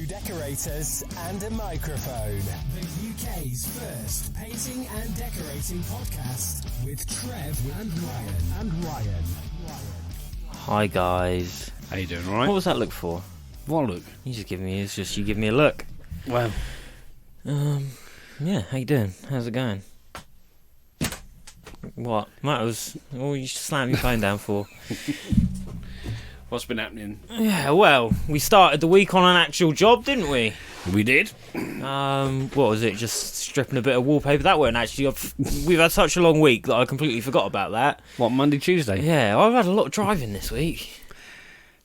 decorators and a microphone. The UK's first painting and decorating podcast with Trev and Ryan. Hi guys. How you doing, alright? What was that look for? What look? You give me a look. Well, yeah, how you doing? How's it going? What? That was... What you slammed your phone down for? what's been happening? Yeah, well, we started the week on an actual job, didn't we? We did. What was it? Just stripping a bit of wallpaper? That weren't actually... We've had such a long week that I completely forgot about that. What, Monday, Tuesday? Yeah, I've had a lot of driving this week.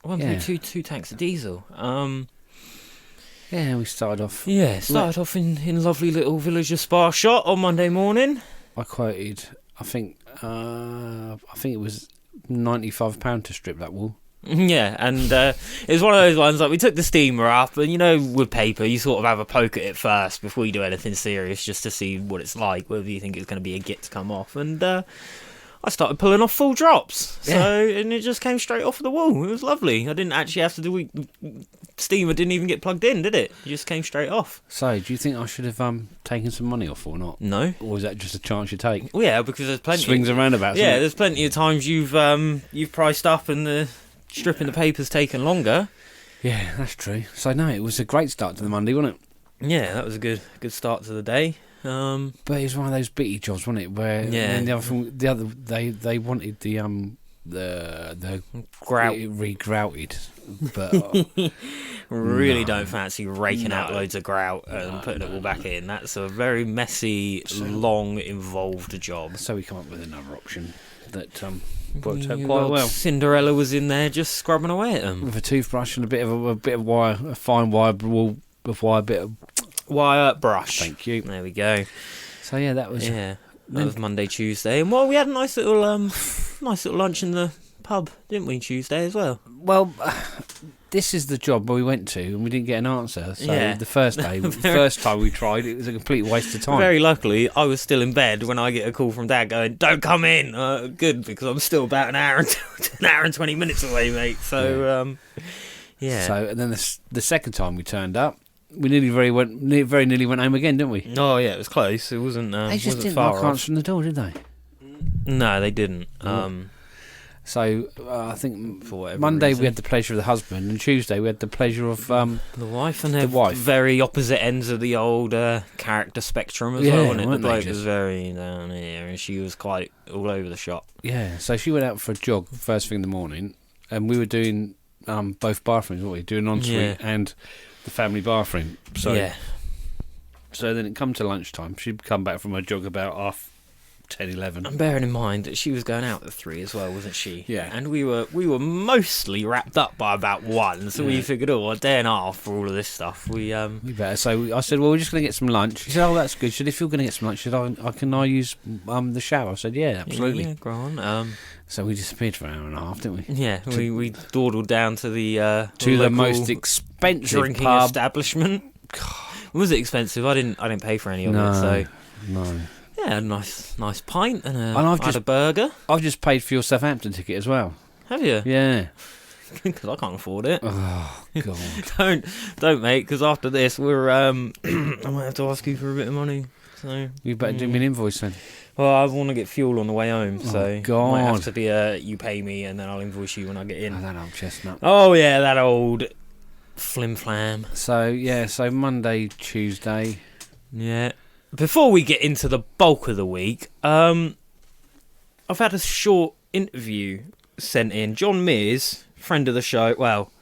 I went through Yeah. two tanks of diesel. Yeah, we started off. Yeah, started off in lovely little villager spa shot on Monday morning. I quoted, I think it was £95 to strip that wall. Yeah, and it was one of those ones, like, we took the steamer up, and, you know, with paper, you sort of have a poke at it first before you do anything serious, just to see what it's like, whether you think it's going to be a git to come off, and I started pulling off full drops, and it just came straight off of the wall. It was lovely. I didn't actually have to do... Steamer didn't even get plugged in, did it? It just came straight off. So, do you think I should have taken some money off or not? No. Or was that just a chance you take? Well, yeah, because there's plenty... Swings and roundabouts, Yeah, isn't it? there's plenty of times you've priced up and the stripping the paper's taken longer. Yeah, that's true. So, no, it was a great start to the Monday, wasn't it? Yeah, that was a good start to the day. But it was one of those bitty jobs, wasn't it? Where and the other they wanted the grout re-grouted, but really don't fancy raking out loads of grout and putting it all back in. That's a very messy, long, involved job. So we come up with another option that worked out Your quite old well. Cinderella was in there just scrubbing away at them With a toothbrush and a bit of wire, a fine wire bit of. wire brush. Thank you. There we go. So yeah, that was That was Monday, Tuesday, and well, we had a nice little lunch in the pub, didn't we? Tuesday as well. Well, this is the job where we went to and we didn't get an answer. So Yeah. the first time we tried, it was a complete waste of time. Very luckily, I was still in bed when I get a call from Dad going, "Don't come in." Good, because I'm still about an hour and 20 minutes away, mate. So, yeah. So and then the second time we turned up, we very nearly went home again, didn't we? Oh yeah, it was close. It wasn't. They just wasn't didn't far knock off. answering the door, did they? No, they didn't. So I think For whatever Monday reason. we had the pleasure of the husband, and Tuesday we had the pleasure of the wife, and they're the wife. very opposite ends of the old character spectrum as Yeah, well. Wasn't it? The weren't they bloke just? was very down here, and she was quite all over the shop. yeah. So she went out for a jog first thing in the morning, and we were doing both bathrooms, weren't we? Doing ensuite Yeah. and the family bathroom. So yeah. So then it come to lunchtime. She'd come back from her jog about 10, 11. And bearing in mind that she was going out at 3 as well, wasn't she? Yeah. And we were mostly wrapped up by about 1, so we figured, a day and a half for all of this stuff. We better. So I said, well, we're just going to get some lunch. She said, oh, that's good. She said, if you're going to get some lunch, she said, can I use the shower? I said, yeah, absolutely. Yeah, go on. So we disappeared for an hour and a half, didn't we? Yeah, we dawdled down to the To the local most expensive drinking pub. establishment. Was it expensive? I didn't pay for any of it. So No. yeah, a nice pint and I've I had a burger. I've just paid for your Southampton ticket as well. Have you? Yeah. Because I can't afford it. Oh, God. Don't, mate. Because after this, we're I might have to ask you for a bit of money. So You better do me an invoice then. well, I want to get fuel on the way home, so it might have God. to be you pay me and then I'll invoice you when I get in. Oh, that old chestnut. Oh yeah, that old flim flam. So Monday, Tuesday. Yeah. Before we get into the bulk of the week, I've had a short interview sent in. John Mears, friend of the show, well,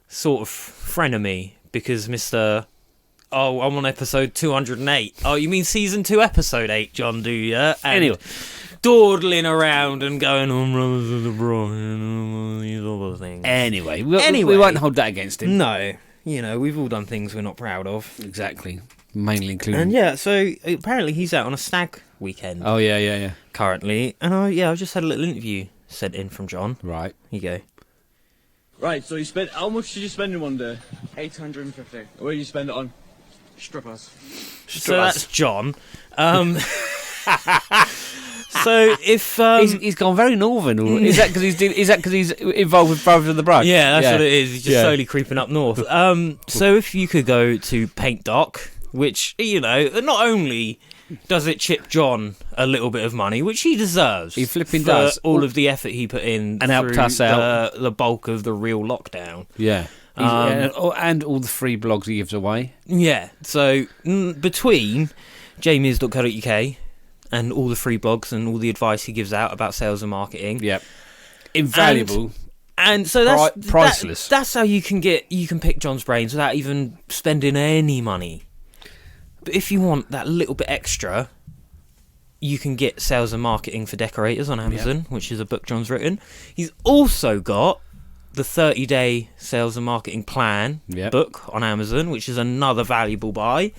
sort of frenemy, because Mr. Oh, I'm on episode 208. Oh, you mean season 2, episode 8, John, do you? And Anyway. dawdling around and going on Brothers of the Brian and all these other things. Anyway, we won't hold that against him. No, we've all done things we're not proud of. Exactly. Mainly including. And yeah, so apparently he's out on a stag weekend Oh, yeah. currently. And I've just had a little interview sent in from John. Right. Here you go. Right, so how much did you spend in one day? 850. Where did you spend it on? Strippers. So that's John. So if he's gone very northern. Is that because he's involved with Brothers of the Brush? yeah, that's what it is. He's just slowly creeping up north. So if you could go to Paint Doc, which not only does it chip John a little bit of money, which he deserves. He flipping for does. all of the effort he put in And helped us out. the bulk of the real lockdown. Yeah. And all the free blogs he gives away. Yeah. So between jamies.co.uk and all the free blogs and all the advice he gives out about sales and marketing. Yep. Invaluable. And so that's priceless. That's how you can pick John's brains without even spending any money. But if you want that little bit extra, you can get Sales and Marketing for Decorators on Amazon, which is a book John's written. He's also got the 30-day Sales and Marketing Plan book on Amazon, which is another valuable buy.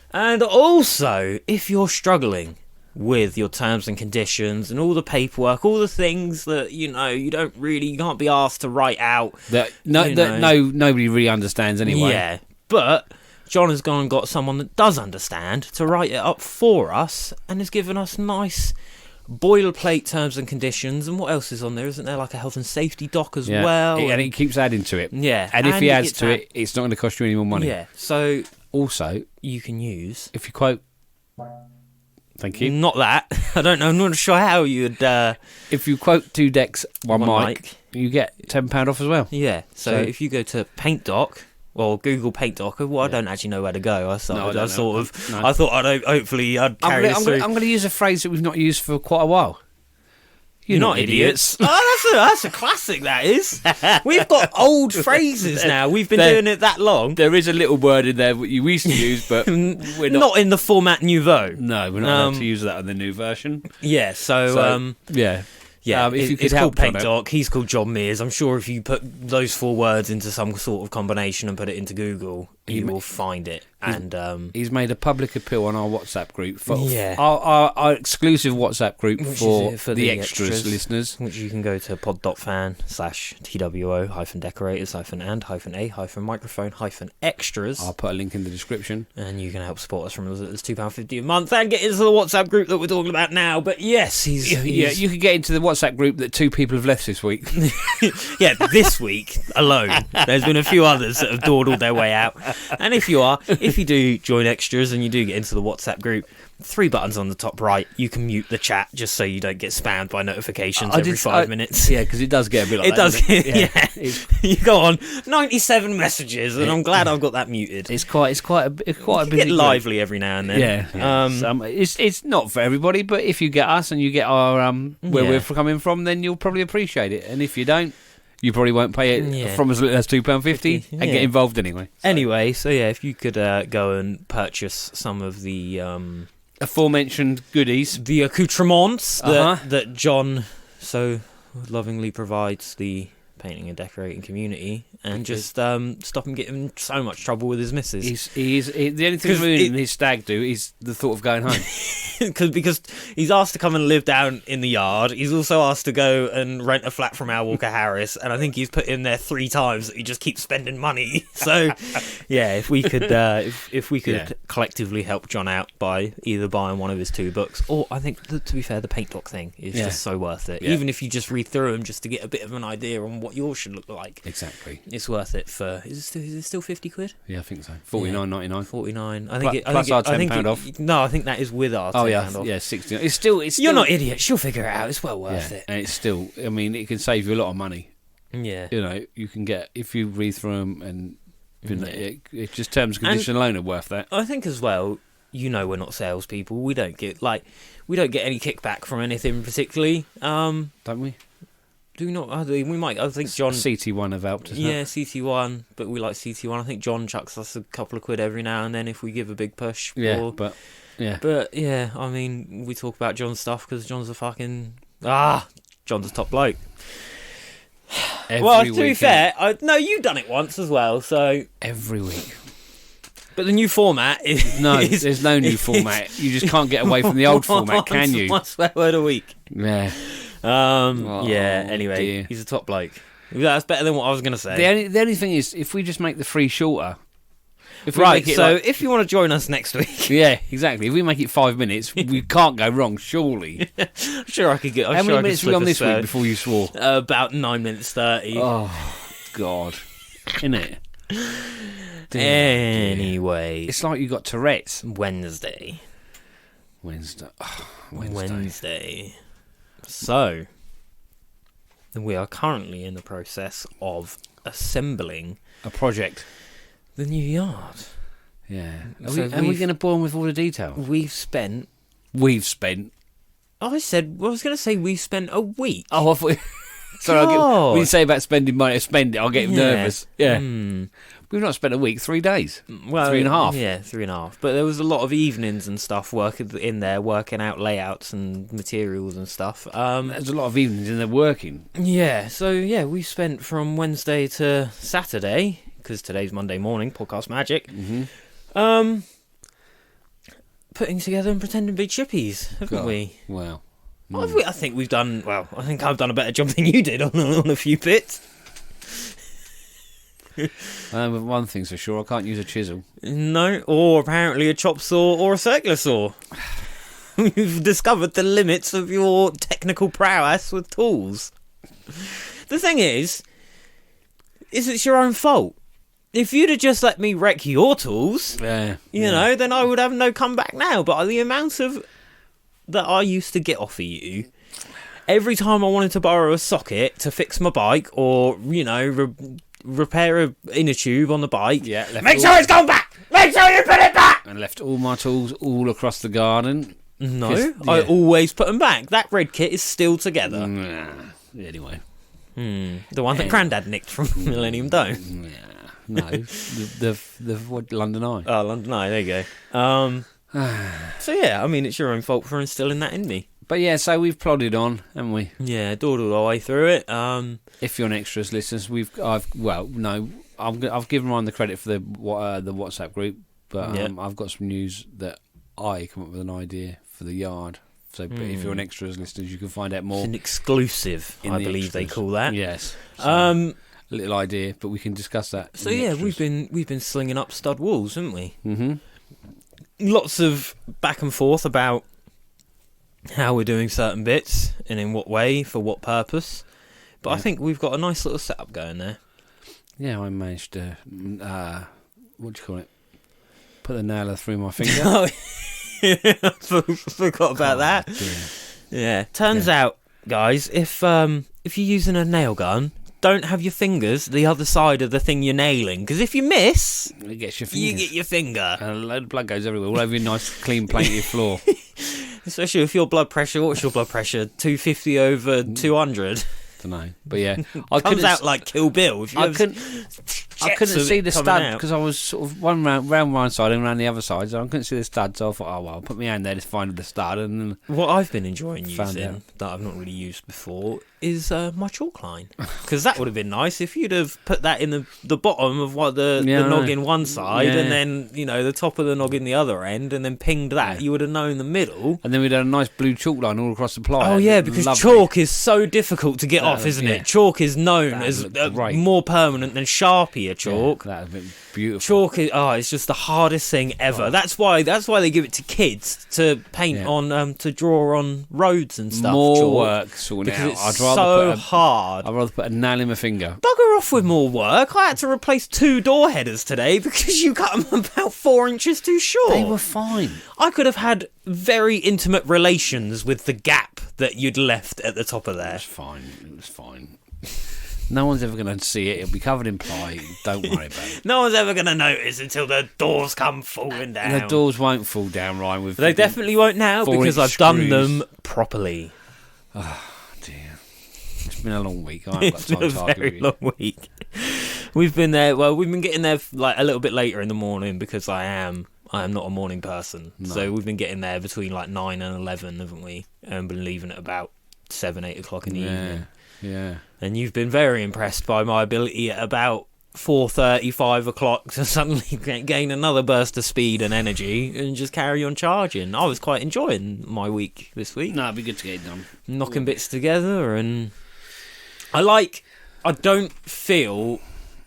And also, if you're struggling with your terms and conditions and all the paperwork, all the things that you can't be asked to write out. Nobody really understands anyway. Yeah, but John has gone and got someone that does understand to write it up for us and has given us nice boilerplate terms and conditions. And what else is on there? Isn't there like a health and safety doc as well? And he keeps adding to it. Yeah. And if he adds to it, it's not going to cost you any more money. Yeah. So also, you can use, if you quote, thank you. Not that. I don't know. I'm not sure how you'd. If you quote 2 decks, one mic, you get £10 off as well. Yeah. So if you go to Paint Doc. Well, Google Paint Doc. Well, I don't actually know where to go. I thought hopefully I'd carry this through. I'm going to use a phrase that we've not used for quite a while. You're not idiots. Oh, that's a classic, that is. We've got old phrases now. We've been doing it that long. There is a little word in there that you used to use, but we're not in the format nouveau. No, we're not allowed to use that in the new version. Yeah, so yeah. Yeah, if you could it's help called Paint Doc. He's called John Mears. I'm sure if you put those 4 words into some sort of combination and put it into Google, you will find it. And he's made a public appeal on our WhatsApp group for our exclusive WhatsApp group for the extras listeners, which you can go to pod.fan/TWO-decorators-and-a-microphone-extras. I'll put a link in the description, and you can help support us from as little as £2.50 a month and get into the WhatsApp group that we're talking about now. But yes, he's you could get into the WhatsApp group that 2 people have left this week. Yeah, this week alone. There's been a few others that have dawdled their way out. And if you do join extras and you do get into the WhatsApp group, 3 buttons on the top right, you can mute the chat just so you don't get spammed by notifications every 5 minutes. Yeah, because it does get a bit like that. It does. You go on 97 messages, and I'm glad I've got that muted. It's quite a busy. Get lively every now and then. Yeah. It's not for everybody, but if you get us and you get our where we're coming from, then you'll probably appreciate it. And if you don't, you probably won't pay it from as little as £2.50 and get involved anyway. So. Anyway, so if you could go and purchase some of the aforementioned goodies, the accoutrements that John so lovingly provides the painting and decorating community, and just stop him getting in so much trouble with his missus. The only thing ruining his stag do is the thought of going home. Because he's asked to come and live down in the yard. He's also asked to go and rent a flat from Al Walker Harris, and I think he's put in there 3 times that he just keeps spending money. So yeah, if we could collectively help John out by either buying one of his 2 books, or I think to be fair, the Paint Doc thing is just so worth it. Even if you just read through them just to get a bit of an idea on what yours should look like. Exactly. It's worth it for. Is it still £50? Yeah, I think so. £49.99. £49. I think our £10 off. No, I think that is with our £10 off. Yeah, £60. It's still. You're not idiots. You'll figure it out. It's well worth it. And it's still. I mean, it can save you a lot of money. Yeah. You can get if you read through them, and it just terms and conditions alone are worth that. I think as well. We're not salespeople. We don't get any kickback from anything particularly. Don't we? Do not. We might. I think John. CT1 have helped us. Yeah, CT1. But we like CT1. I think John chucks us a couple of quid every now and then if we give a big push. But yeah. I mean, we talk about John's stuff because John's a fucking John's a top bloke. To be fair, you've done it once as well. So every week. But the new format is... there's no new format. You just can't get away from the old format, can you? One swear word a week. Yeah. Anyway, dear. He's a top bloke. That's better than what I was going to say. The only thing is, if we just make the free shorter... If we Right, make it so like- if you want to join us next week, yeah, exactly. If we make it 5 minutes, we can't go wrong, surely. I'm sure I could get. How many minutes were we on this week before you swore? About 9 minutes 30. Oh, God. Innit? Anyway, It's like you got Tourette's. Wednesday. Wednesday. So, we are currently in the process of assembling A project. the new yard. Yeah. So Are we going to bore them with all the details? We've spent. We've spent. I was going to say we've spent a week. Oh, I thought. Sorry, when you say about spending money, spend it, I'll get nervous. Yeah. We've not spent a week, 3 days. Well, 3.5. Yeah, 3.5. But there was a lot of evenings and stuff working out layouts and materials and stuff. There's a lot of evenings in there working. Yeah, so yeah, we spent from Wednesday to Saturday, because today's Monday morning, podcast magic, putting together and pretending to be chippies, haven't we? Wow. I think we've done, well, I think I've done a better job than you did on a few bits. One thing's for sure, I can't use a chisel. No, or apparently a chop saw or a circular saw. We've discovered the limits of your technical prowess with tools. The thing is it's your own fault. If you'd have just let me wreck your tools, you know, then I would have no comeback now. But the amount of that I used to get off of you, every time I wanted to borrow a socket to fix my bike or, you know, repair a inner tube on the bike. Yeah, make sure it's gone back! Make sure you put it back! And left all my tools all across the garden. No, I always put them back. That red kit is still together. Anyway. The one that Grandad nicked from Millennium Dome. No, the what, London Eye. Oh, London Eye, there you go. So yeah, I mean, it's your own fault for instilling that in me. But yeah, so we've plodded on, haven't we? Yeah, dawdled our way through it. If you're an extras listeners, I've given Ryan the credit for the WhatsApp group, but I've got some news that I come up with an idea for the yard. So, but if you're an extras listeners, you can find out more. It's an exclusive, I believe they call that. Yes. So, a little idea, but we can discuss that. So yeah, we've been slinging up stud walls, haven't we? Mm-hmm. Lots of back and forth about how we're doing certain bits and in what way for what purpose. But I think we've got a nice little setup going there. Yeah, I managed to what do you call it? Put the nailer through my finger. Forgot about that. Dear. Yeah. Turns out, guys, if you're using a nail gun, don't have your fingers the other side of the thing you're nailing, because if you miss, It gets your you fingers. get your finger. And a load of blood goes everywhere, all over your nice, clean, painted floor. Especially if your blood pressure, what's your blood pressure? 250 over 200. Don't know, but yeah, I Comes couldn't. out like Kill Bill. If you I have couldn't jets of see it the coming stud out. because I was sort of round one side and round the other side, so I couldn't see the stud. So I thought, oh well, I'll put my hand there to find the stud, and then What I've been enjoying Found using out. that I've not really used before is my chalk line, because that would have been nice if you'd have put that in the bottom of the noggin one side, and then the top of the noggin the other end, and then pinged that. You would have known the middle. and then we'd had a nice blue chalk line all across the ply. Oh yeah, because Lovely. chalk is so difficult to get off, isn't yeah. it? Chalk is known That as looked great. more permanent than Sharpie Yeah, chalk. that would have been beautiful. Chalk is it's just the hardest thing ever. That's why they give it to kids to paint on, to draw on roads and stuff. More chalk, work sorting because out. it's so hard. I'd rather put a nail in my finger. Bugger off with more work. I had to replace 2 door headers today because you cut them about 4 inches too short. They were fine. I could have had very intimate relations with the gap that you'd left at the top of there. It was fine. No one's ever going to see it. It'll be covered in ply. Don't worry about it. No one's ever going to notice until the doors come falling down. The doors won't fall down, Ryan. With They definitely won't now 4-inch because I've done screws. them properly. Dear. It's been a long week. I haven't got It's time been a to argue very with you. long week. We've been there. Well, we've been getting there like a little bit later in the morning because I am not a morning person. No. So we've been getting there between like 9 and 11, haven't we? And been leaving at about 7, 8 o'clock in the evening. Yeah. And you've been very impressed by my ability at about 4:30, 5 o'clock to suddenly gain another burst of speed and energy and just carry on charging. I was quite enjoying my week this week. No, it'd be good to get it done. Knocking bits together, and I don't feel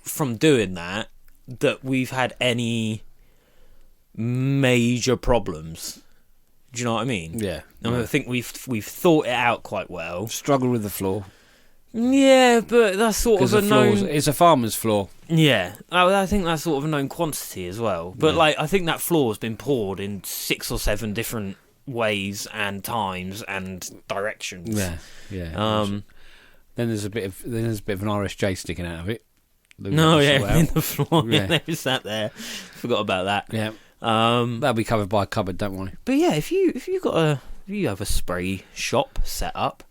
from doing that we've had any major problems. Do you know what I mean? Yeah. I think we've thought it out quite well. Struggle with the floor. Yeah, but that's sort of a known. It's a farmer's floor. Yeah, I think that's sort of a known quantity as well. But like, I think that floor's been poured in 6 or 7 different ways and times and directions. Yeah, yeah. Then there's a bit of an RSJ sticking out of it. No, yeah, in the floor. Yeah, they just sat there. Forgot about that. Yeah. That'll be covered by a cupboard, don't worry. But yeah, if you have a spray shop set up,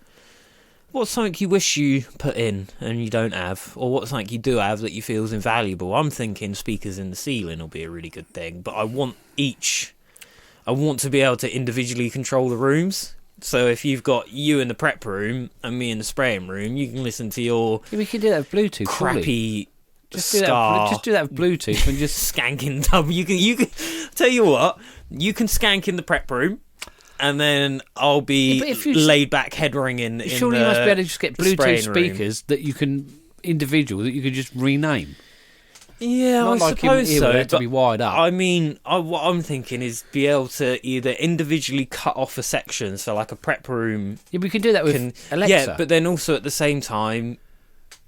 what's something you wish you put in and you don't have, or what's something you do have that you feel is invaluable? I'm thinking speakers in the ceiling will be a really good thing, but I want to be able to individually control the rooms. So if you've got you in the prep room and me in the spraying room, you can listen to your we can do that with Bluetooth. Crappy just do that with Bluetooth and just skanking dub. You can tell you what, you can skank in the prep room. And then I'll be laid back head ringing. Surely you must be able to just get Bluetooth speakers that you can just rename. Yeah, not I like suppose so. To be wired up. I mean, what I'm thinking is be able to either individually cut off a section, so like a prep room. Yeah, we can do that with Alexa. Yeah, but then also at the same time,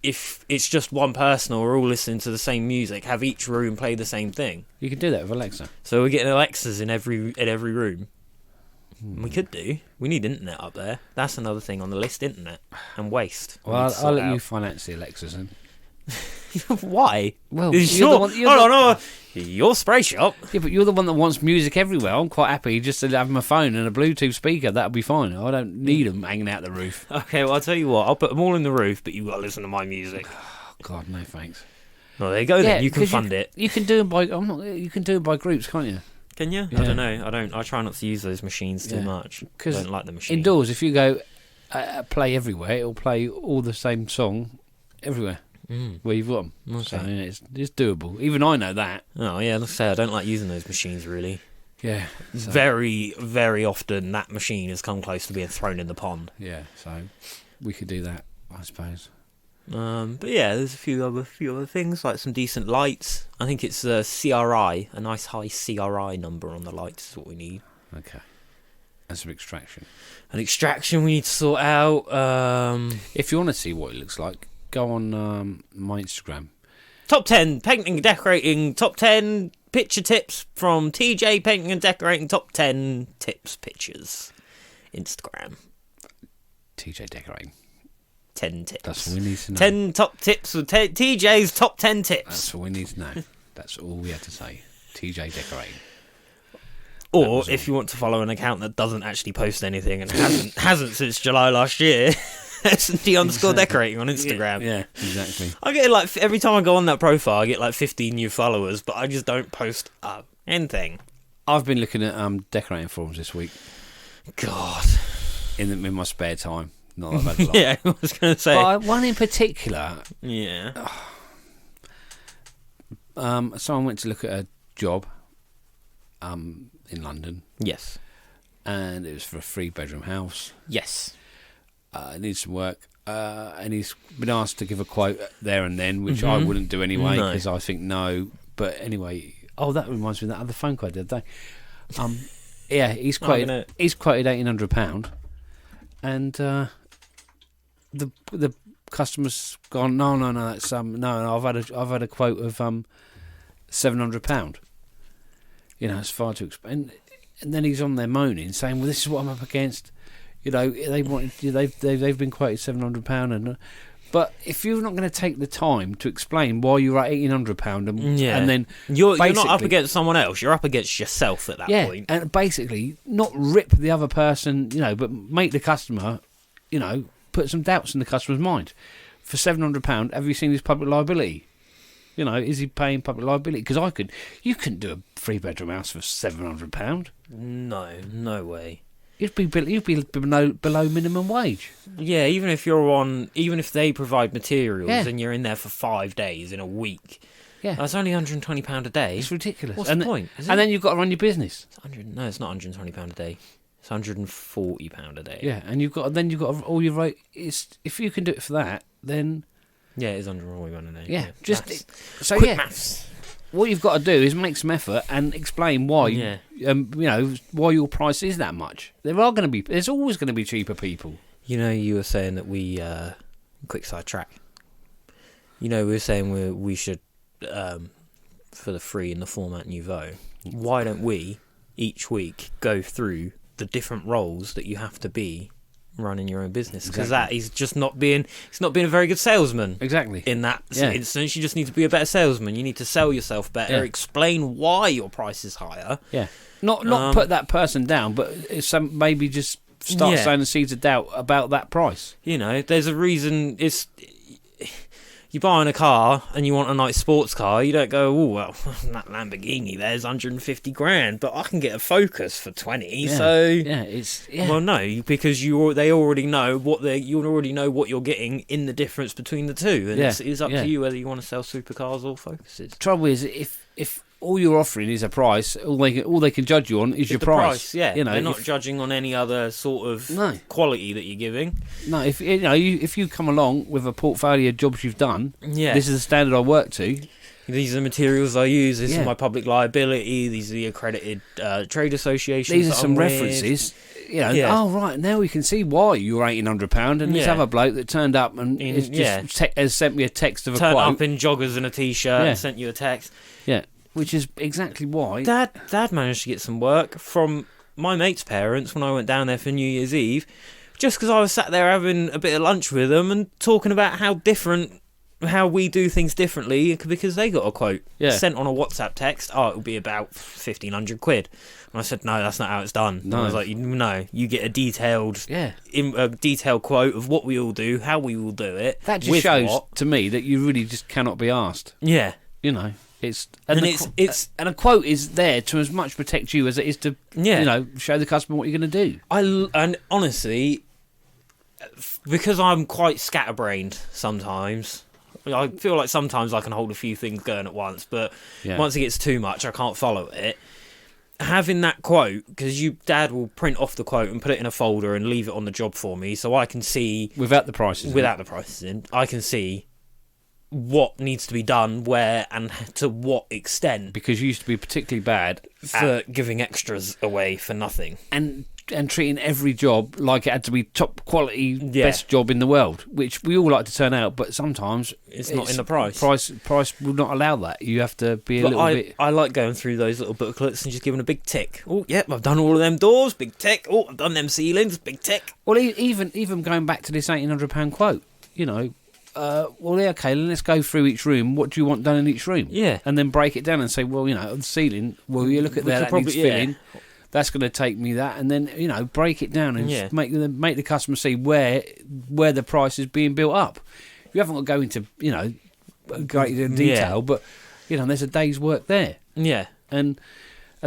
if it's just one person or we're all listening to the same music, have each room play the same thing. You can do that with Alexa. So we're getting Alexas in every room. We could do. We need internet up there. That's another thing on the list, internet and waste. Well, I'll let you finance the Alexas then. Why? Well, your spray shop. Yeah, but you're the one that wants music everywhere. I'm quite happy just to have my phone and a Bluetooth speaker. That'll be fine. I don't need them hanging out the roof. Okay, well, I'll tell you what. I'll put them all in the roof, but you've got to listen to my music. Oh, God, no thanks. Well, there you go then. You can fund it. You can do them by... You can do it by groups, can't you? Can you? Yeah. I don't know. I try not to use those machines too much. I don't like the machine. Indoors, if you go play everywhere, it'll play all the same song everywhere where you've got them. Okay. So it's doable. Even I know that. Oh yeah, let's say I don't like using those machines really. Yeah. So. Very, very often that machine has come close to being thrown in the pond. Yeah. So we could do that, I suppose. But yeah, there's a few other things, like some decent lights. I think it's a CRI, a nice high CRI number on the lights is what we need. Okay. And some extraction. An extraction we need to sort out. If you want to see what it looks like, go on my Instagram. Top 10 painting and decorating, top 10 picture tips from TJ Painting and Decorating, top 10 tips pictures. Instagram. TJ Decorating. 10 tips. That's all we need to know. 10 top tips with TJ's top 10 tips. That's all we need to know. That's all we had to say. TJ Decorating. Or if you want to follow an account that doesn't actually post anything and hasn't since July last year, S&D_decorating on Instagram. Yeah, exactly. I get like every time I go on that profile, I get like 15 new followers, but I just don't post anything. I've been looking at decorating forums this week. God, in my spare time. Not that bad a lot. Yeah, I was going to say. But one in particular. Yeah. Someone went to look at a job in London. Yes. And it was for a 3-bedroom house. Yes. It needs some work. And he's been asked to give a quote there and then, which I wouldn't do anyway, because I think no. But anyway, that reminds me of that other phone call I did the other day. Yeah, he's quoted £1,800. And the customer's gone, no, that's no, I've had a quote of £700. You know, it's far too expensive. And then he's on there moaning, saying, "Well, this is what I'm up against." You know, they've been quoted £700, but if you're not going to take the time to explain why you're at £1,800, and then you're not up against someone else, you're up against yourself at that point. And basically not rip the other person, but make the customer, put some doubts in the customer's mind. For £700, have you seen his public liability? Is he paying public liability? Because you couldn't do a 3-bedroom house for £700. No way. You'd be below minimum wage. Yeah, even if they provide materials and you're in there for 5 days in a week. Yeah, that's only £120 a day. It's ridiculous. What's the point? And then you've got to run your business. It's not £120 a day. It's £140 a day. Yeah, and you've got all your right. If you can do it for that, then yeah, it is £140 a day. Yeah, quick maths. what you've got to do is make some effort and explain why. Yeah. Why your price is that much. There's always going to be cheaper people. You know, you were saying that we quick sidetrack. You know, we were saying we should for the free in the format Nouveau. Why don't we each week go through the different roles that you have to be running your own business? Because that is just not being a very good salesman. Exactly. In that instance, you just need to be a better salesman. You need to sell yourself better. Explain why your price is higher. Yeah. Not put that person down, but maybe just start sowing the seeds of doubt about that price. You know, there's a reason. You're buying a car and you want a nice sports car. You don't go, oh well, that Lamborghini there's 150 grand, but I can get a Focus for 20. Yeah. So well, no, because you already know what you're getting in the difference between the two, and it's up to you whether you want to sell supercars or Focuses. Trouble is, if all you're offering is a price, all they can judge you on is your price. Yeah, they're not judging on any other sort of quality that you're giving. No, if you come along with a portfolio of jobs you've done, this is the standard I work to. These are the materials I use. This is my public liability. These are the accredited trade associations. These are some references. Oh right, now we can see why you're £1,800, and this other bloke that turned up and has sent me a text of a quote. Turned up in joggers and a t-shirt and sent you a text. Yeah. Which is exactly why Dad managed to get some work from my mate's parents when I went down there for New Year's Eve, just because I was sat there having a bit of lunch with them and talking about how we do things differently, because they got a quote sent on a WhatsApp text. Oh, it'll be about £1,500. And I said, no, that's not how it's done. No. And I was like, no, you get a detailed quote of what we all do, how we will do it. That just shows to me that you really just cannot be asked. Yeah, and a quote is there to as much protect you as it is to show the customer what you're going to do. And honestly, because I'm quite scatterbrained sometimes, I feel like sometimes I can hold a few things going at once, but once it gets too much, I can't follow it. Having that quote, because Dad will print off the quote and put it in a folder and leave it on the job for me, so I can see without the prices in, I can see what needs to be done where and to what extent, because you used to be particularly bad for giving extras away for nothing and treating every job like it had to be top quality, best job in the world, which we all like to turn out, but sometimes it's not in the price. Price will not allow that. You have to be a little bit. I like going through those little booklets and just giving a big tick. Oh yep, I've done all of them doors, big tick. Oh, I've done them ceilings, big tick. Well, even going back to this £1,800 quote, okay, let's go through each room. What do you want done in each room? Yeah. And then break it down and say, well, the ceiling, you look at that needs filling. That's going to take me that. And then, break it down and just make the customer see where the price is being built up. You haven't got to go into, great detail, but, there's a day's work there. Yeah. And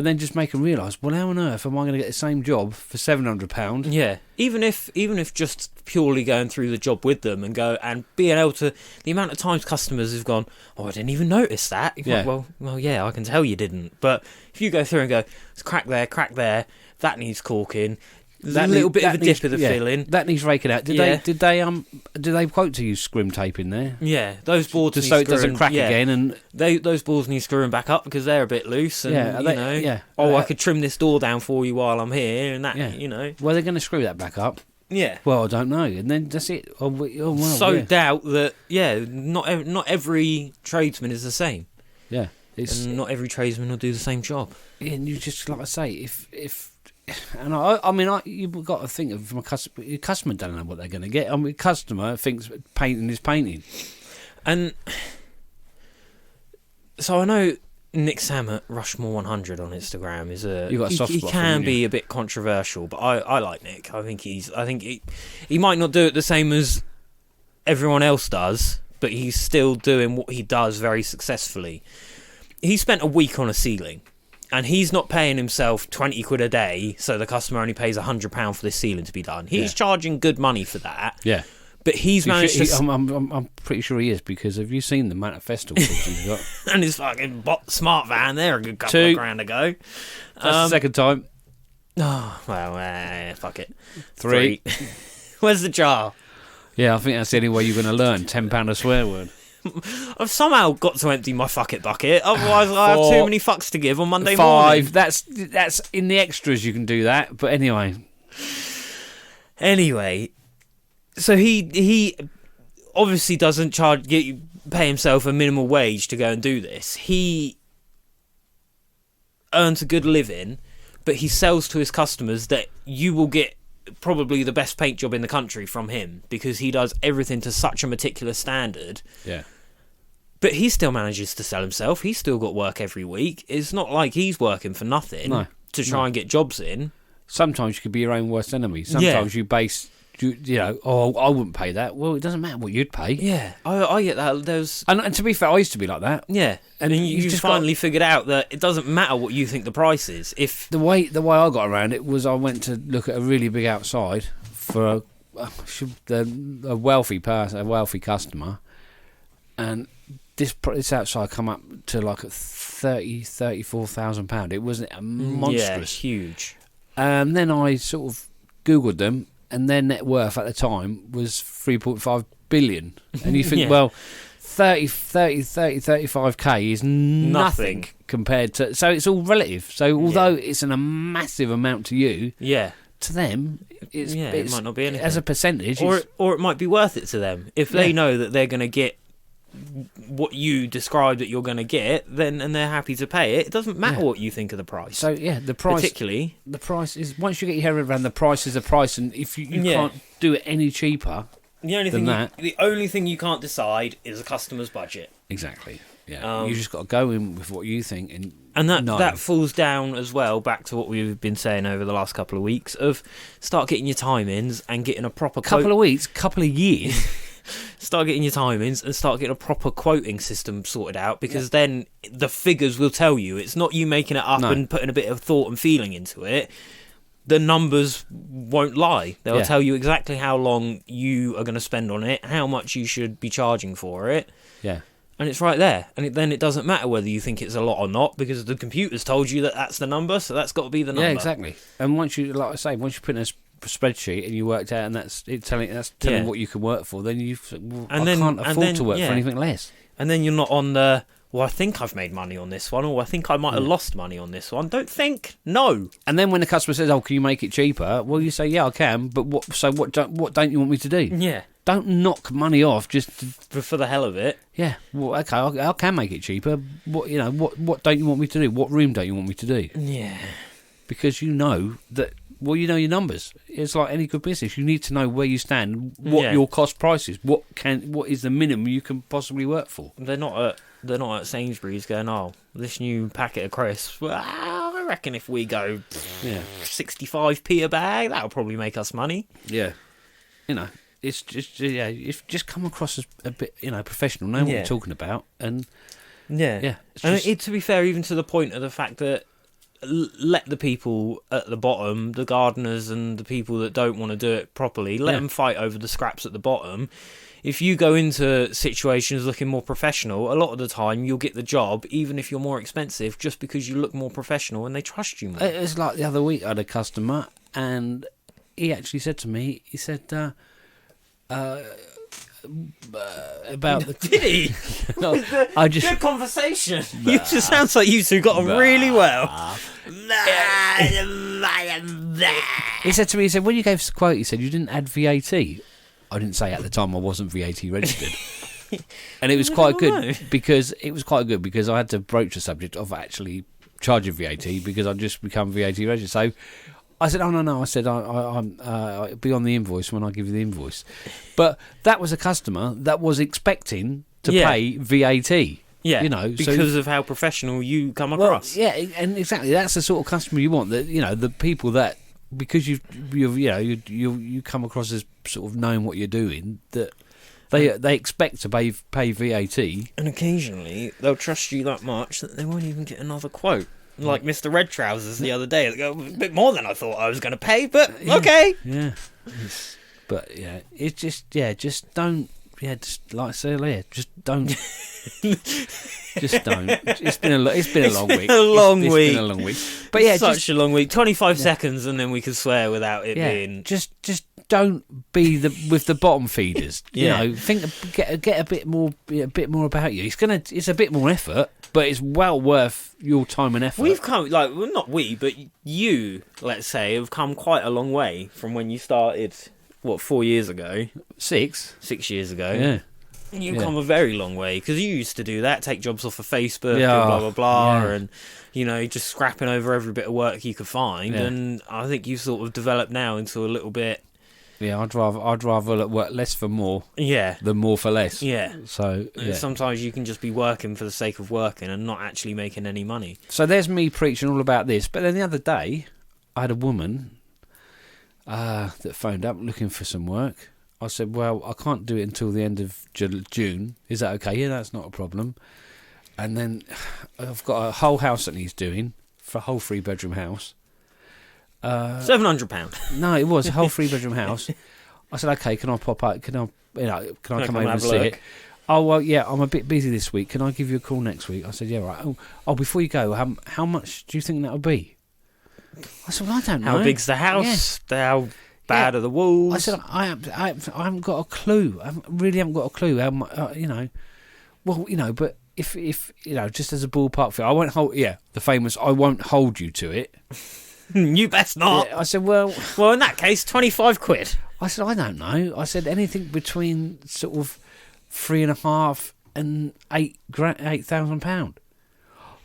then just make them realise, well, how on earth am I going to get the same job for £700? Yeah, even if just purely going through the job with them and being able to, the amount of times customers have gone, oh, I didn't even notice that. Like, well, yeah, I can tell you didn't. But if you go through and go, it's crack there, that needs caulking. That little bit of a dip of the filling that needs raking out. Did they quote to use scrim tape in there? Yeah, those boards just so it doesn't crack again, and those boards need screwing back up because they're a bit loose. And I could trim this door down for you while I'm here, and that Well, they're going to screw that back up. Yeah. Well, I don't know, and then that's it. Doubt that. Yeah, not every tradesman is the same. Yeah, and not every tradesman will do the same job. Yeah, and you just like I say, if. And you've got to think of from a customer. Your customer don't know what they're going to get. Customer thinks painting is painting. And so I know Nick Sam at Rushmore 100 on Instagram is he can be a bit controversial, but I like Nick. I think he might not do it the same as everyone else does, but he's still doing what he does very successfully. He spent a week on a ceiling. And he's not paying himself 20 quid a day, so the customer only pays £100 for this ceiling to be done. He's charging good money for that. Yeah. But he's managed to... I'm pretty sure he is, because have you seen the amount of festivals he's got? And his fucking smart van there a good couple of grand ago. That's the second time. Oh, well, fuck it. 3. Where's the jar? Yeah, I think that's the only way you're going to learn. £10 a swear word. I've somehow got to empty my fuck it bucket. Otherwise, I have too many fucks to give on Monday morning. 5. That's in the extras. You can do that. But anyway, so he obviously doesn't pay himself a minimal wage to go and do this. He earns a good living, but he sells to his customers that you will get probably the best paint job in the country from him, because he does everything to such a meticulous standard. yeah. But he still manages to sell himself. He's still got work every week. It's not like he's working for nothing to try and get jobs in. Sometimes you could be your own worst enemy. Sometimes you base, I wouldn't pay that. Well, it doesn't matter what you'd pay. Yeah, I get that. And to be fair, I used to be like that. Yeah, and you just finally figured out that it doesn't matter what you think the price is. If the way I got around it was, I went to look at a really big outside for a wealthy person, a wealthy customer, and this outside come up to like £34,000. It wasn't monstrous, huge. And then I sort of Googled them, and their net worth at the time was 3.5 billion. And you think, well, 35k is nothing compared to... So it's all relative. So although it's a massive amount to you, to them, it might not be anything. As a percentage... Or it might be worth it to them. If they know that they're going to get what you described that you're going to get, then and they're happy to pay it. It doesn't matter what you think of the price. So the price, particularly the price is, once you get your head around, the price is a price, and if you can't do it any cheaper, the only thing you can't decide is a customer's budget. Exactly. Yeah, you just got to go in with what you think, and that falls down as well back to what we've been saying over the last couple of weeks of start getting your time-ins and getting a proper couple of years. Start getting your timings and start getting a proper quoting system sorted out, because then the figures will tell you. It's not you making it up and putting a bit of thought and feeling into it. The numbers won't lie. They'll tell you exactly how long you are going to spend on it, how much you should be charging for it. Yeah. And it's right there. And then it doesn't matter whether you think it's a lot or not, because the computer's told you that that's the number, so that's got to be the number. Yeah, exactly. And once you put in a spreadsheet and you worked out, and that's telling what you can work for, then I can't afford to work for anything less. And then you're not on the, well, I think I've made money on this one, or I think I might have lost money on this one. Don't think, no. And then when the customer says, "Oh, can you make it cheaper?" Well, you say, "Yeah, I can," but what don't you want me to do? Yeah. Don't knock money off just for the hell of it. Yeah. Well, okay, I can make it cheaper. What don't you want me to do? What room don't you want me to do? Yeah. Because you know that. Well, you know your numbers. It's like any good business. You need to know where you stand, what your cost price is, what is the minimum you can possibly work for. They're not at Sainsbury's going, oh, this new packet of crisps. Well, I reckon if we go 65p a bag, that'll probably make us money. Yeah, it's just come across as a bit professional. Know what you're talking about, and and to be fair, even to the point of the fact that. Let the people at the bottom, the gardeners and the people that don't want to do it properly, let them fight over the scraps at the bottom. If you go into situations looking more professional, a lot of the time you'll get the job, even if you're more expensive, just because you look more professional and they trust you more. It was like the other week I had a customer, and he actually said to me, he said, about the... Did he? No, I just... Good conversation. You just sounds like you two got on really well. He said to me, when you gave us a quote, he said, you didn't add VAT. I didn't say at the time I wasn't VAT registered. And it was quite good because I had to broach the subject of actually charging VAT because I'd just become VAT registered. So I said, oh, no. I said, I'll be on the invoice when I give you the invoice. But that was a customer that was expecting to pay VAT. Yeah, because of how professional you come across. Well, yeah, and exactly. That's the sort of customer you want. That the people that, because you come across as sort of knowing what you're doing, that they expect to pay VAT. And occasionally they'll trust you that much that they won't even get another quote. Like Mr. Red Trousers the other day. They go, a bit more than I thought I was going to pay, but okay. Yeah. But, it's just don't, just like I said earlier, just don't. Just don't. It's been a long week. It's been a long week. But such a long week. 25 seconds and then we can swear without it being... Just don't be with the bottom feeders. Yeah. You know, get a bit more about you. It's a bit more effort, but it's well worth your time and effort. We've come not we, but you, let's say, have come quite a long way from when you started. What, 4 years ago? 6 years ago. Yeah. You've come a very long way, because you used to do that, take jobs off of Facebook, Yeah. and blah blah blah, Yeah. and just scrapping over every bit of work you could find. Yeah. And I think you've sort of developed now into a little bit. Yeah, I'd rather work less for more Yeah. than more for less. Yeah. So yeah. Sometimes you can just be working for the sake of working and not actually making any money. So there's me preaching all about this. But then the other day, I had a woman that phoned up looking for some work. I said, well, I can't do it until the end of June. Is that okay? Yeah, that's not a problem. And then I've got a whole house that needs doing for a whole 3-bedroom house. £700. No, it was a whole 3-bedroom house. I said, okay, can I pop out? Can I come over and see it? Oh, well, yeah, I'm a bit busy this week. Can I give you a call next week? I said, yeah, right. Oh, before you go, how much do you think that would be? I said, well, I don't know. How big's the house? How bad are the walls? I said, I haven't got a clue. I really haven't got a clue. How much, Well, but if just as a ballpark figure, I won't hold. Yeah, the famous, I won't hold you to it. You best not. Yeah, I said, well, in that case, £25. I said, I don't know. I said anything between sort of 3.5 and £8,000.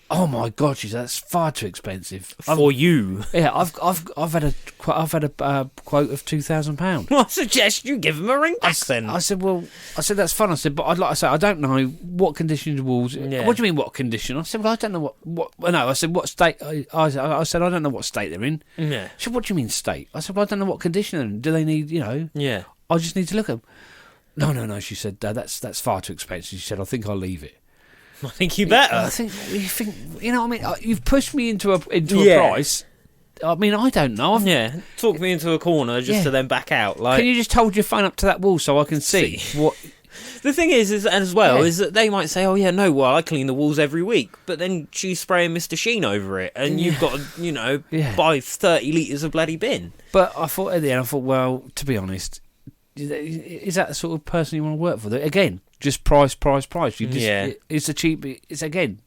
Oh my God, she said that's far too expensive for you. Yeah, I've had a quote of £2,000. Well, I suggest you give him a ring back then. I said that's fun. I said, but I'd like to say I don't know what condition the walls. Yeah. What do you mean what condition? I said, well, I don't know what. No, I said what state. I said I don't know what state they're in. Yeah. She said, what do you mean state? I said, well, I don't know what condition they're in. Do they need Yeah. I just need to look at them. No. She said that's far too expensive. She said I think I'll leave it. I think you better. I think you know what I mean. You've pushed me into a price. I mean, I don't know. Yeah, talk me into a corner just to then back out. Like, can you just hold your phone up to that wall so I can see what? The thing is that they might say, "Oh yeah, no, well, I clean the walls every week," but then she's spraying Mr. Sheen over it, and you've got to, buy 30 litres of bloody bin. But I thought at the end, well, to be honest, is that the sort of person you want to work for? Again, just price. You just, it's a cheap. It's again.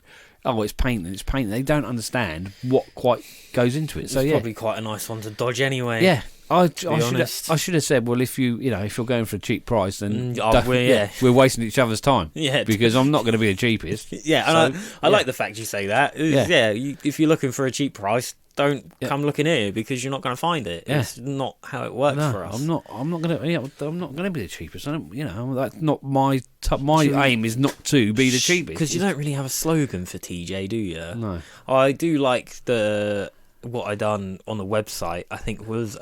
Oh, it's painting. They don't understand what quite goes into it. So it's probably quite a nice one to dodge anyway. Yeah, I should have said, well, if you're going for a cheap price, then we're wasting each other's time. Yeah, because I'm not going to be the cheapest. Yeah, and I like the fact you say that. If you're looking for a cheap price, don't come looking here because you're not going to find it. Yeah. It's not how it works for us. I'm not going to be the cheapest. I don't. That's not my aim. Is not to be the cheapest. Because you don't really have a slogan for TJ, do you? No. I do like what I done on the website. I think was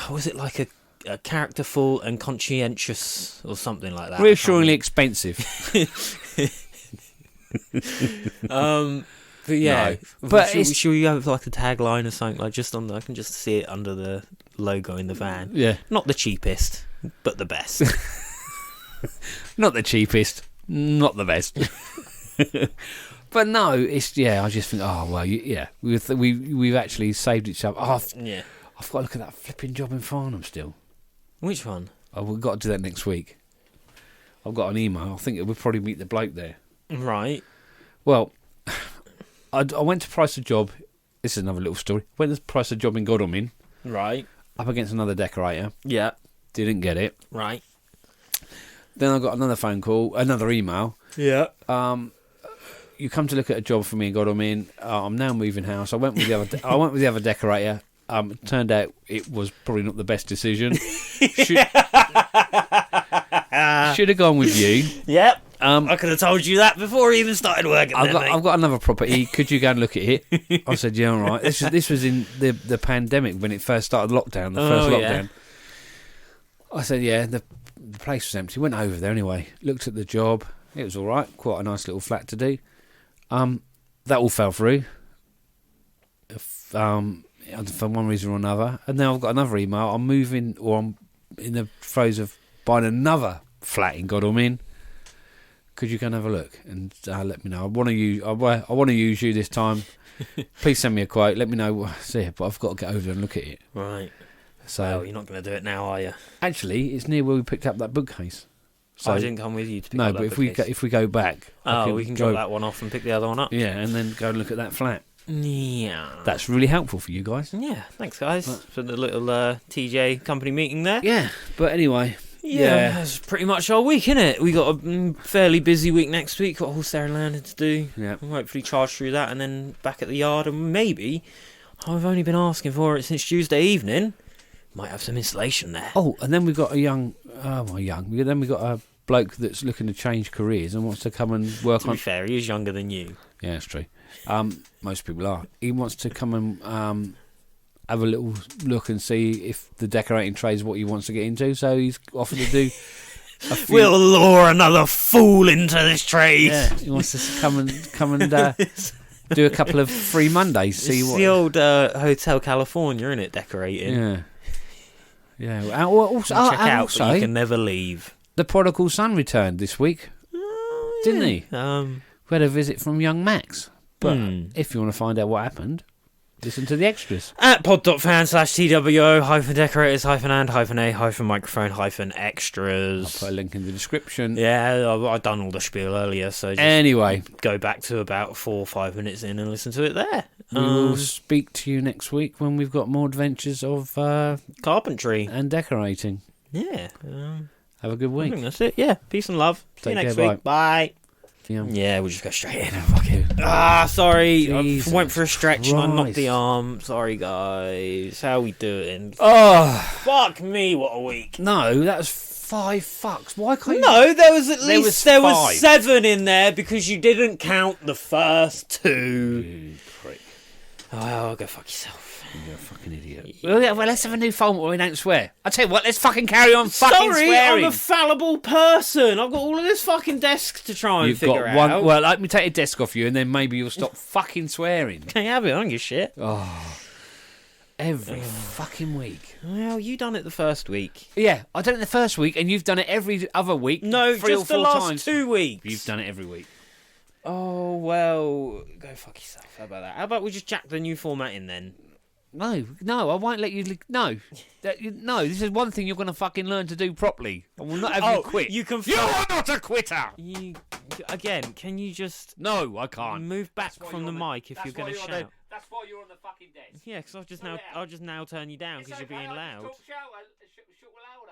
was it like a characterful and conscientious or something like that? Reassuringly expensive. But yeah, no. But should we have like a tagline or something like just on? I can just see it under the logo in the van. Yeah, not the cheapest, but the best. Not the cheapest, not the best. But no, it's I just think, oh well, we've actually saved each other. Oh, I've got to look at that flipping job in Farnham still. Which one? Oh, we've got to do that next week. I've got an email. I think we'll probably meet the bloke there. Right. Well. I went to price a job. This is another little story. Went to price a job in Godalming. Right. Up against another decorator. Yeah. Didn't get it. Right. Then I got another phone call, another email. Yeah. You come to look at a job for me in Godalming. I'm now moving house. I went with the other decorator. Turned out it was probably not the best decision. Should have gone with you. Yep. I could have told you that before we even started working. I've got another property. Could you go and look at it? I said, yeah, all right. This was in the pandemic when it first started lockdown. First lockdown. Yeah. I said, yeah. The place was empty. Went over there anyway. Looked at the job. It was all right. Quite a nice little flat to do. That all fell through. For one reason or another. And now I've got another email. I'm moving, or I'm in the throes of buying another flat in Godalming. Could you go and have a look and let me know? I want to use you this time. Please send me a quote. Let me know. See, but I've got to get over and look at it. Right. So you're not going to do it now, are you? actually, it's near where we picked up that bookcase. So I didn't come with you to pick no, up but that if bookcase. we go back, we can drop that one off and pick the other one up. Yeah, and then go and look at that flat. Yeah. That's really helpful for you guys. Yeah, thanks guys for the little TJ company meeting there. Yeah, but anyway, Yeah, that's pretty much our week, innit? We got a fairly busy week next week. Got a whole Sarah Landing to do. Yeah. We'll hopefully charge through that and then back at the yard. And maybe, I've only been asking for it since Tuesday evening. Might have some installation there. Oh, and then we've got then we've got a bloke that's looking to change careers and wants to come and work To on. be fair, he is younger than you. Yeah, that's true. Most people are. He wants to come and have a little look and see if the decorating trade is what he wants to get into. So he's offered to do. We'll lure another fool into this trade. Yeah, he wants to come and do a couple of free Mondays. See It's what the old Hotel California, isn't it? Decorating. Yeah. Yeah. And also, Check and out, also, but you can never leave. the prodigal son returned this week, didn't he? We had a visit from young Max. But if you want to find out what happened, listen to the extras. At pod.fan/TWO-and-a-microphone-extras. I'll put a link in the description. Yeah, I've done all the spiel earlier, so just Anyway, go back to about 4 or 5 minutes in and listen to it there. we will speak to you next week when we've got more adventures of Carpentry. and decorating. Yeah. Have a good I week. think that's it. Yeah. Peace and love. See you Take next care, week. Bye. Yeah. Yeah, we'll just go straight in. Fuck you. Sorry. Jesus I went for a stretch and I knocked Christ. the arm. Sorry, guys. How we doing? Oh Fuck me, what a week. no, that was 5 fucks. Why can't you? No, there was at There least was was 5. 7 in there because you didn't count the first 2. You prick. Oh, go fuck yourself. You're a fucking idiot. Well, let's have a new phone where we don't swear. I tell you what, let's fucking carry on fucking Sorry, swearing. I'm a fallible person. I've got all of this fucking desk to try and You've figure got one. out. Well, let me take a desk off you, and then maybe you'll stop fucking swearing. Can you have it? I don't give a shit. Every fucking week. Well, you done it the first week. Yeah, I done it the first week, and you've done it every other week. No, 3 just or 4 the last times. 2 weeks. You've done it every week. Oh, well, go fuck yourself. How about that? How about we just jack the new format in then? No, I won't let you. No, no. This is one thing you're going to fucking learn to do properly. I will not have you quit. You can. You are not a quitter. Again, can you just No, I can't. move back from the mic if you're going to shout? That's why you're on the fucking desk. Yeah, because I'll just now turn you down because you're being loud. Talk louder.